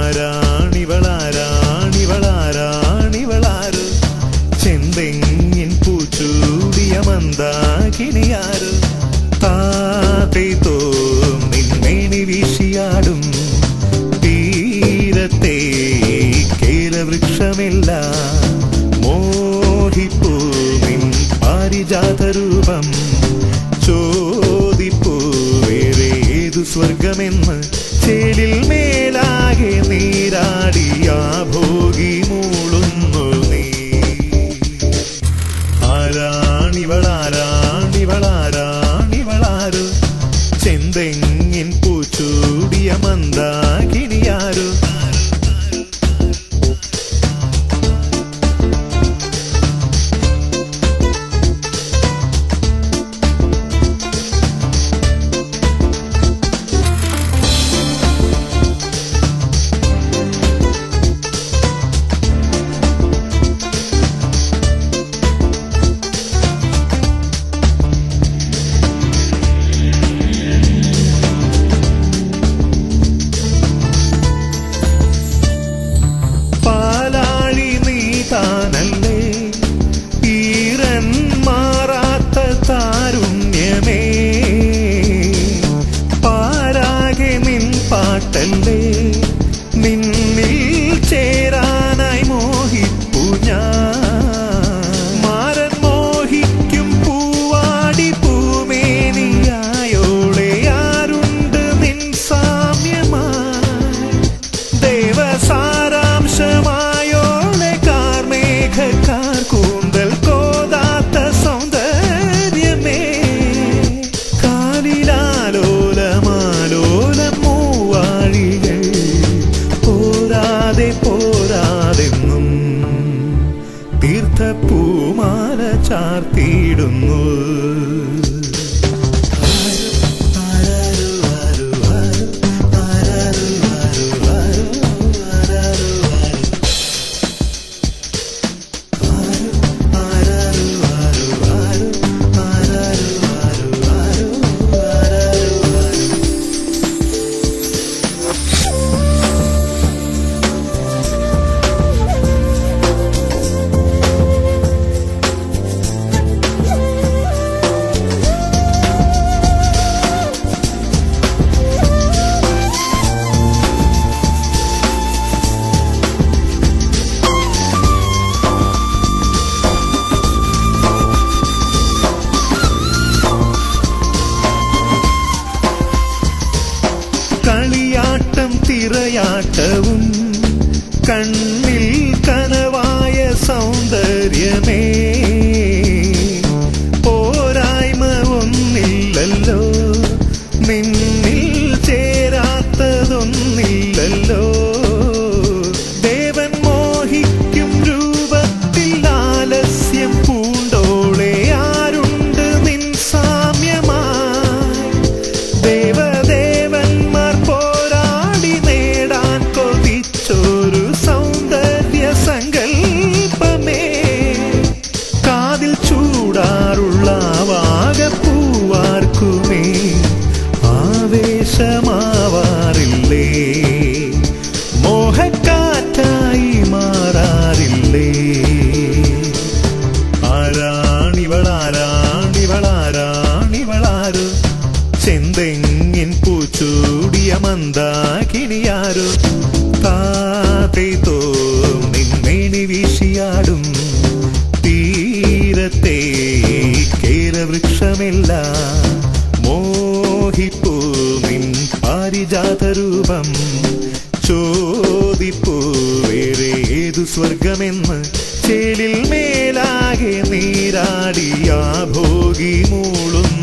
ആരാണിവളാരാണിവളാരാണിവളാരോ ചെന്തെങ്ങിൻ പൂച്ചൂടിയ മന്ദാകിനിയാരോ താതേ തോം നിന്മേനി വീശിയാടും തീരത്തെ കേലവൃക്ഷമെല്ലാം മോഹിപ്പൂ നിൻ പാരിജാതരൂപം ചോദിപ്പൂ വേറെ ഏതു സ്വർഗമെന്ന് ചേലിൽ മേലാകെ നീരാടിയ ഭോഗി മൂളുന്നു നീ ആരാണിവളാരാണിവളാരാണിവളാരോ ചെന്തെങ്ങിൻ പൂച്ചൂടിയ മന്ദാകിനിയാരോ പാട്ടല്ലേ നിന്നിൽ ചേരാനായി മോഹിപ്പു ഞാൻ മാരൻ മോഹിക്കും പൂവാടി പൂമേനിയായോളെ ആരുണ്ട് നിൻ സാമ്യമായി ദേവസാരാംശമായോളെ കാർമേഘക്കാർ കൂന്തൽ കോതാത്ത സൗന്ദര്യമേ കാലിലാലോലമാലോലം പോരാതെന്നും തീർത്ഥപ്പൂമാല ചാർത്തിയിടുന്നു കളിയാട്ടം തിറയാട്ടവും കണ്ണിൽ കനവായ സൗന്ദര്യമേ പോരായ്മ ഒന്നില്ലല്ലോ നിന്നിൽ ചേരാത്തതൊന്നില്ലല്ലോ ദേവൻ മോഹിക്കും രൂപത്തിൽ ആലസ്യം പൂണ്ടോളെ ആരുണ്ട് നിൻ സാമ്യമായി ദേവദേവന്മാർ പോരാടി നേടാൻ കൊതിച്ചൊരു സൗന്ദര്യ സങ്കൽപ്പമേ കാതിൽ ചൂടാറുള്ള വാഗപ്പൂവാർക്കുമേ ആവേശമാവാറില്ലേ മോഹക്കാറ്റായി മാറാറില്ലേ ആരാണിവളാരാണിവളാരാണിവളാരോ ചെന്തെങ്ങിൻ പൂച്ചൂടിയ മന്ദാകിനിയാരോ താതേ തോം നിന്മേനി വീശിയാടും തീരത്തെ കേലവൃക്ഷമെല്ലാം മോഹിപ്പൂ നിൻ പാരിജാതരൂപം ചോദിപ്പൂ വേറെ ഏതു സ്വർഗമെന്ന് ചേലിൽ മേലാകെ നീരാടിയ ഭോഗി മൂളുന്നു